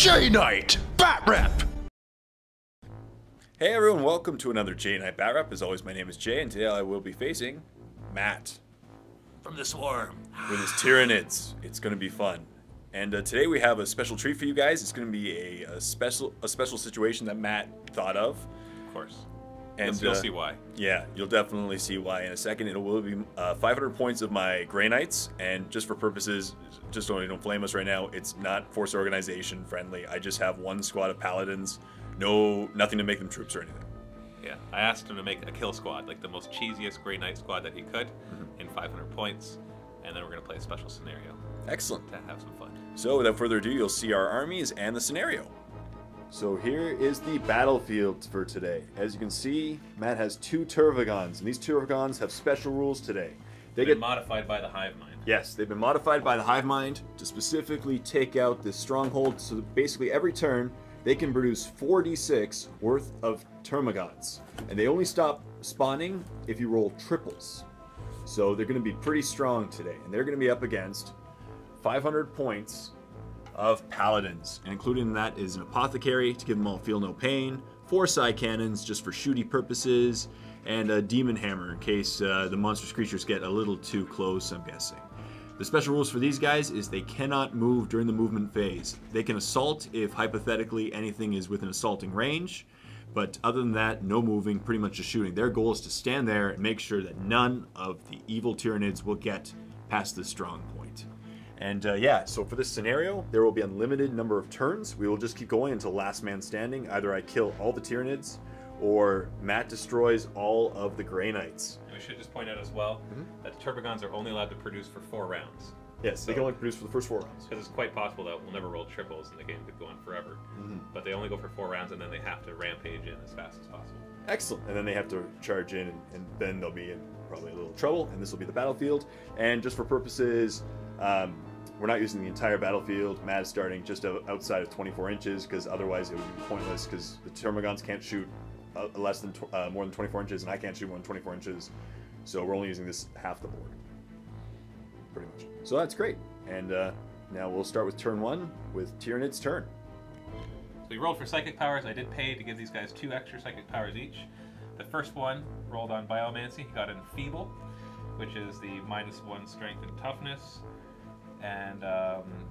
J-Night Batrep! Hey everyone, welcome to another J-Night Batrep. As always, my name is Jay, and today I will be facing Matt. From the Swarm. With his Tyranids. It's going to be fun. And today we have a special treat for you guys. It's going to be a special situation that Matt thought of. Of course. And you'll see why. Yeah, you'll definitely see why in a second. It will be 500 points of my Grey Knights, and just for purposes, just so you don't flame us right now, it's not force organization friendly. I just have one squad of paladins, nothing to make them troops or anything. Yeah, I asked him to make a kill squad, like the most cheesiest Grey Knight squad that he could, in 500 points, and then we're going to play a special scenario. Excellent. To have some fun. So without further ado, you'll see our armies and the scenario. So here is the battlefield for today. As you can see, Matt has 2 Tervagons, and these Tervagons have special rules today. They get modified by the hive mind. Yes, they've been modified by the hive mind to specifically take out this stronghold. So basically every turn, they can produce 4d6 worth of Termagants. And they only stop spawning if you roll triples. So they're going to be pretty strong today. And they're going to be up against 500 points of paladins, and included in that is an apothecary to give them all feel no pain, 4 side cannons just for shooty purposes, and a demon hammer in case the monstrous creatures get a little too close, I'm guessing. The special rules for these guys is they cannot move during the movement phase. They can assault if hypothetically anything is within assaulting range, but other than that, no moving, pretty much just shooting. Their goal is to stand there and make sure that none of the evil Tyranids will get past this strong point. And yeah, so for this scenario, there will be unlimited number of turns. We will just keep going until last man standing. Either I kill all the Tyranids, or Matt destroys all of the Grey Knights. And we should just point out as well that the Tervagons are only allowed to produce for 4 rounds. Yes, they can only produce for the first 4 rounds. Because it's quite possible that we'll never roll triples and the game could go on forever. But they only go for 4 rounds, and then they have to rampage in as fast as possible. Excellent. And then they have to charge in, and then they'll be in probably a little trouble, and this will be the battlefield. And just for purposes, we're not using the entire battlefield. Matt is starting just outside of 24 inches, because otherwise it would be pointless, because the Termagants can't shoot more than 24 inches, and I can't shoot more than 24 inches. So we're only using this half the board, pretty much. So that's great. And now we'll start with turn 1 with Tyranid's turn. So we rolled for psychic powers. I did pay to give these guys 2 extra psychic powers each. The first one rolled on Biomancy. He got Enfeeble, which is the -1 strength and toughness. And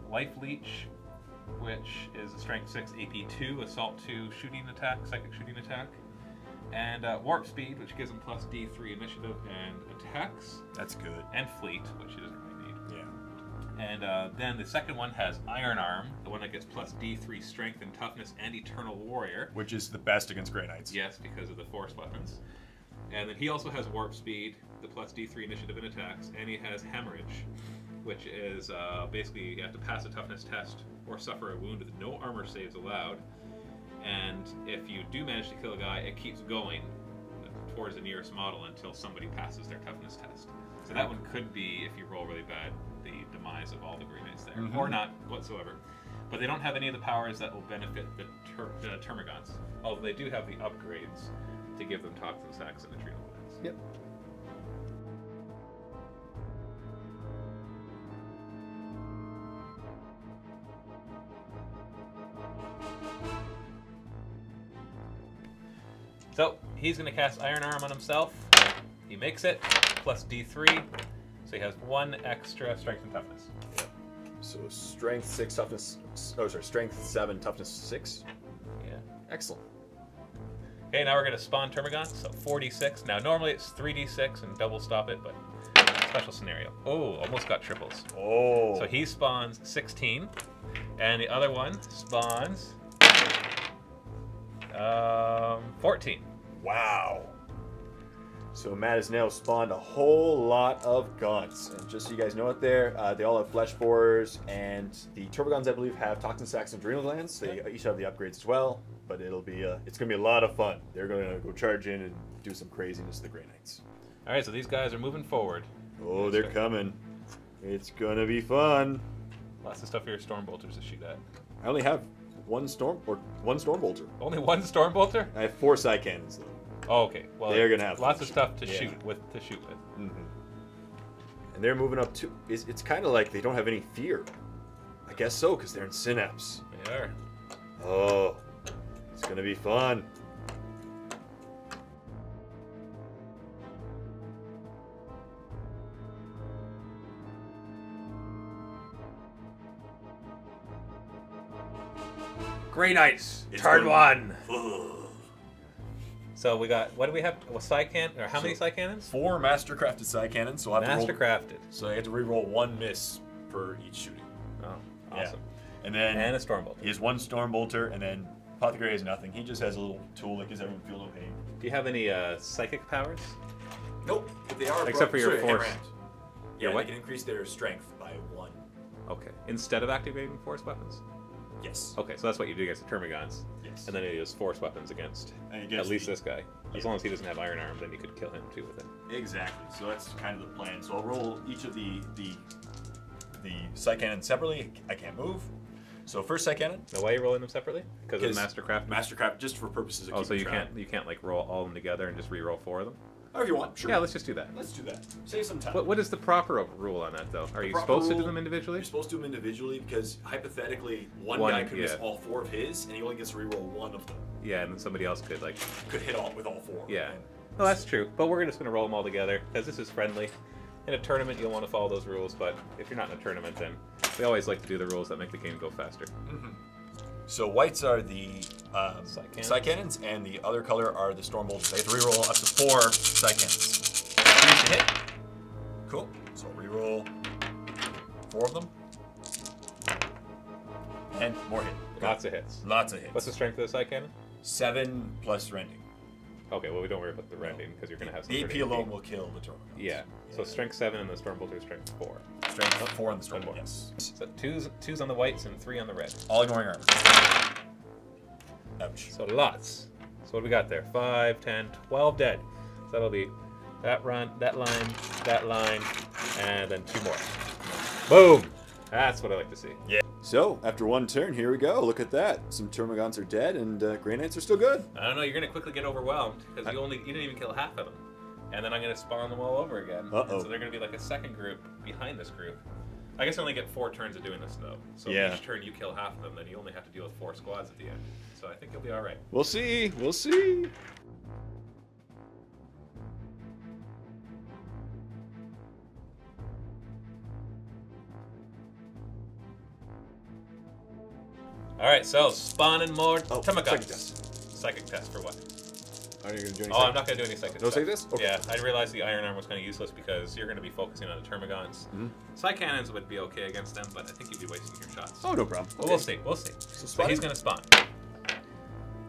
Life Leech, which is a strength 6 AP 2, assault 2 shooting attack, psychic shooting attack. And Warp Speed, which gives him plus D3 initiative and attacks. That's good. And Fleet, which he doesn't really need. Yeah. And then the second one has Iron Arm, the one that gets plus D3 strength and toughness and Eternal Warrior. Which is the best against Grey Knights. Yes, because of the force weapons. And then he also has Warp Speed, the plus D3 initiative and attacks, and he has Hemorrhage, which is basically you have to pass a toughness test or suffer a wound with no armor saves allowed. And if you do manage to kill a guy, it keeps going towards the nearest model until somebody passes their toughness test. So that one could be, if you roll really bad, the demise of all the Grey Knights there, or not whatsoever. But they don't have any of the powers that will benefit the Termagants, although they do have the upgrades to give them Toxin Sacks and Adrenal Glands. Yep. So he's going to cast Iron Arm on himself. He makes it, plus D3, so he has 1 extra strength and toughness. Yep. So strength 6, toughness. Oh, sorry, strength 7, toughness 6. Yeah. Excellent. Okay, now we're going to spawn Termagants, so 4d6. Now normally it's 3d6 and double stop it, but special scenario. Oh, almost got triples. Oh. So he spawns 16, and the other one spawns 14. Wow. So Matt has now spawned a whole lot of Gaunts. And just so you guys know out there, they all have flesh borers, and the Tervagons, I believe, have Toxin Sacks and Adrenal Glands. They each have the upgrades as well, but it'll be it's going to be a lot of fun. They're going to go charge in and do some craziness to the Grey Knights. All right, so these guys are moving forward. Oh, they're coming. It's going to be fun. Lots of stuff here, Storm Bolters to shoot at. I only have one Storm Bolter. Only 1 Storm Bolter? I have 4 side cannons though. Oh, okay. Well, they're gonna have lots of stuff to shoot with. And they're moving up too. It's kind of like they don't have any fear. I guess so, because they're in Synapse. They are. Oh, it's gonna be fun. Grey Knights, It's turn gonna- one. So we got, what do we have? Well, side cannon, or how many side cannons? 4 master-crafted side cannons, so I have to roll. Mastercrafted. So I have to re-roll 1 miss per each shooting. Oh, Yeah. awesome. And then And a Stormbolt. he has 1 Stormbolter, and then Apothecary has nothing. He just has a little tool that gives everyone feel no pain. Do you have any psychic powers? Nope. If they are Except for your force. Yeah, what? they can increase their strength by 1. Okay. Instead of activating force weapons? Yes. Okay, so that's what you do against the Termagants. Yes. And then you use force weapons against And at against least the- this guy. As long as he doesn't have Iron Arm, then you could kill him too with it. Exactly. So that's kind of the plan. So I'll roll each of the side cannons separately. I can't move. So first side cannon. Now, why are you rolling them separately? Because of Mastercraft? Mastercraft, just for purposes of Oh, so keeping you track. can't like roll all of them together and just re-roll 4 of them? Oh, if you want, sure. Yeah, let's just do that. Let's do that. Save some time. What is the proper rule on that, though? Are you Proper supposed to do rule, them individually? You're supposed to do them individually because hypothetically, one One, guy could miss yeah. all 4 of his, and he only gets to reroll 1 of them. Yeah, and then somebody else could like. Could hit all with all 4. Yeah. And Well, that's true. But we're just going to roll them all together because this is friendly. In a tournament, you'll want to follow those rules, but if you're not in a tournament, then we always like to do the rules that make the game go faster. So whites are the Side side cannons, and the other color are the Stormbolts. They have to reroll up to 4 side cannons. 3 to hit. Cool. So I'll reroll 4 of them. And more hit. Lots of hits. Lots of hits. What's the strength of the side cannon? 7 plus rending. Okay, well, we don't worry about the rending because you're going to have some. The sort AP of alone will kill the Tormagants. Yeah. So strength 7 and the Stormbolter strength 4. Strength 4 on the And Stormbolt. more. Yes. So two's on the whites and 3 on the red. All ignoring armor. Ouch. So lots. So what do we got there? 5, 10, 12 dead. So that'll be that line, and then 2 more. Boom! That's what I like to see. Yeah. So, after 1 turn, here we go. Look at that. Some Termagants are dead, and Grey Knights are still good. I don't know. You're gonna quickly get overwhelmed because you didn't even kill half of them, and then I'm gonna spawn them all over again. Uh-oh. And so they're gonna be like a second group behind this group. I guess I only get 4 turns of doing this though. So Yeah. each turn you kill half of them, then you only have to deal with 4 squads at the end. So I think you'll be all right. We'll see. We'll see. All right. So spawning more Oh, Termagants. psychic test. Psychic test for what? Are you going to do anything? Oh, I'm not going to do any psychic No stuff. psychic test? Okay. Yeah, I realized the Iron Arm was kind of useless because you're going to be focusing on the Termagants. Side cannons would be okay against them, but I think you'd be wasting your shots. Oh, no problem. But we'll see. We'll see. So spawning? he's going to spawn.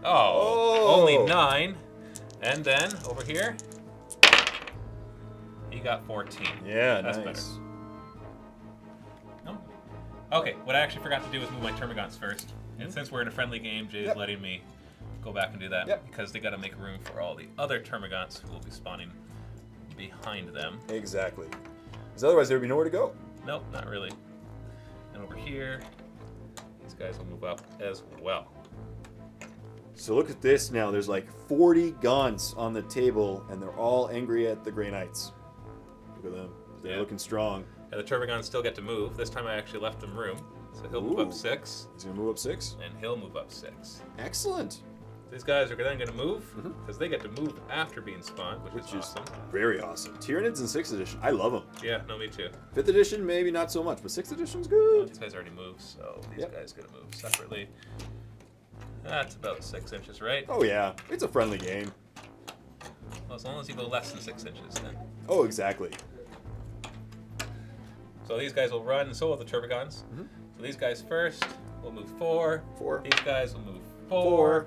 Oh, only 9. And then over here, he got 14. Yeah, That's nice. better. No. Okay, what I actually forgot to do was move my Termagants first. And since we're in a friendly game, Jay's Yep. letting me go back and do that Yep. because they got to make room for all the other Termagants who will be spawning behind them. Exactly. Because otherwise, there would be nowhere to go. Nope, not really. And over here, these guys will move up as well. So look at this now. There's like 40 Gaunts on the table, and they're all angry at the Grey Knights. Look at them. They're Yeah. looking strong. And the Termagants still get to move. This time I actually left them room. So he'll move Ooh. up 6, He's going to move up 6. and he'll move up 6. Excellent. These guys are then going to move, because they get to move after being spawned, which is Which is awesome. very awesome. Tyranids in 6th edition. I love them. Yeah, no, me too. 5th edition, maybe not so much, but 6th edition's Well, good. these guys already moved, so these Yep. guys going to move separately. That's about 6 inches, right? Oh, yeah. It's a friendly game. Well, as long as you go less than 6 inches, then. Oh, exactly. So these guys will run, and so will the Termagants. So these guys first will move 4. 4. These guys will move 4. 4.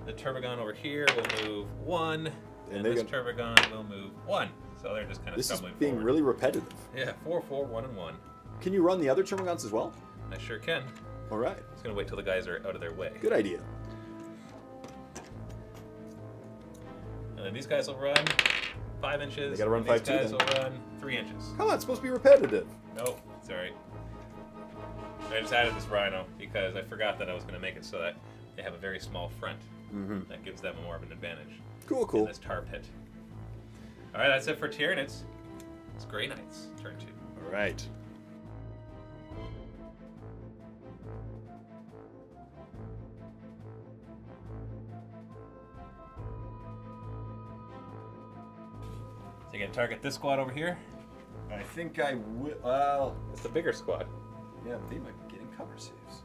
The Termagon over here will move 1. And they this got- Termagon will move 1. So they're just kind of This is stumbling being forward. really repetitive. Yeah, 4, 4, 1, and 1. Can you run the other Termagants as well? I sure can. All right. Just gonna wait till the guys are out of their way. Good idea. And then these guys will run 5 inches. They gotta run and 5 these too, guys then. will run 3 inches. Come on, it's supposed to be repetitive. Nope, it's alright. I just added this rhino because I forgot that I was gonna make it so that they have a very small front. That gives them more of an advantage Cool, in cool. this tar pit. Alright, that's it for Tyranids. It's Grey Knights, turn 2. All right. You can target this squad over here. I think I will. Well, It's the bigger squad. yeah, they might be getting cover saves.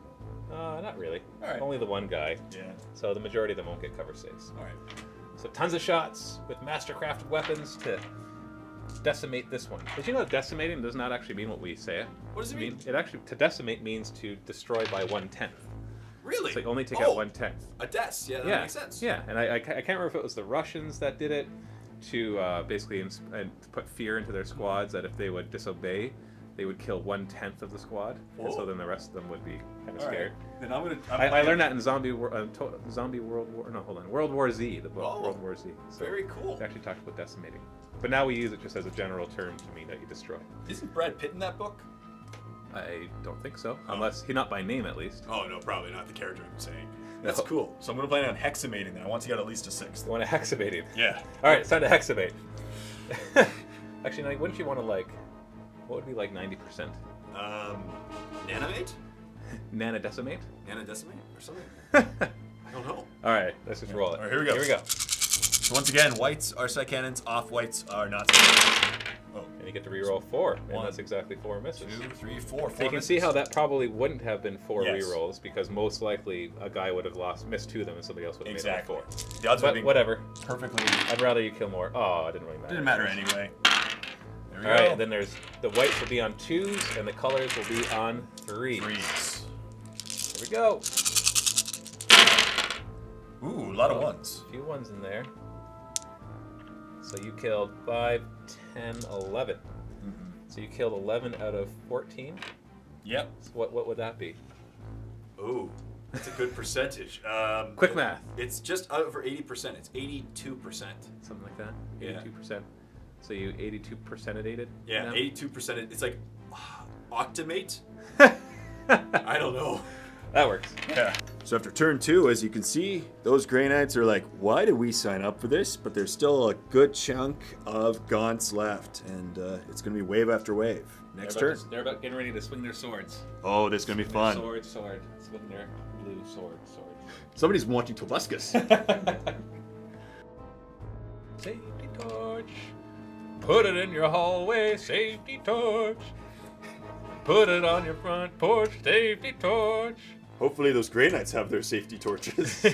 Not really. All right. Only the one guy. Yeah. So the majority of them won't get cover saves. All right. So tons of shots with mastercrafted weapons to decimate this one. Did you know that decimating does not actually mean what we say it? What does it mean? It actually, to decimate means to destroy by 1/10. Really? So you only take out 1/10. A des. Yeah, that makes sense. Yeah, and I can't remember if it was the Russians that did it to basically put fear into their squads that if they would disobey, they would kill 1/10 of the squad, and so then the rest of them would be kind of scared. Right. Then I'm gonna. I learned that in World War Z, the book Oh, World War Z. So very cool. it actually talked about decimating, but now we use it just as a general term to mean that you destroy. Isn't Brad Pitt in that book? I don't think so, unless he not by name at least. Oh no, probably not the character I'm saying. That's No. cool. So I'm gonna plan on hexamating then. I want to get at least a 6th. You want to hexavate him? Yeah. All right, it's time to hexavate. Actually, like, wouldn't you want to like? What would be like 90%? Nanimate? Nanodecimate? Nanodecimate or something? I don't know. All right, let's just roll it. All right, here we go. Here we go. So once again, whites are sight cannons, off-whites are not. Oh. And you get to reroll 4, and One, that's exactly 4 misses. 2, 3, 4. So you can see how that probably wouldn't have been 4 Yes. rerolls because most likely a guy would have missed 2 of them and somebody else would have Exactly. made all 4. The odds of But being whatever. perfectly. I'd rather you kill more. Oh, it didn't really matter. Didn't matter anyway. There we All go. right, then there's the whites will be on 2s and the colors will be on 3s. 3s. Here we go. Ooh, a lot of 1s. A few 1s in there. So you killed 5, 10, 11. So you killed 11 out of 14. Yep. So what would that be? Ooh, that's a good percentage. Quick math. It's just over 80%. It's 82%. Something like that. Yeah. 82%. So you 82%-ated? Yeah, now? 82%. It's like octamate. I don't know. That works. Yeah. So after turn 2, as you can see, those Grey Knights are like, why did we sign up for this? But there's still a good chunk of Gaunts left, and it's going to be wave after wave. Next turn. They're about getting ready to swing their swords. Oh, this is going to be fun. Sword. Swing their blue sword. Somebody's watching Tobuscus. Safety torch. Put it in your hallway. Safety torch. Put it on your front porch. Safety torch. Hopefully those Grey Knights have their safety torches.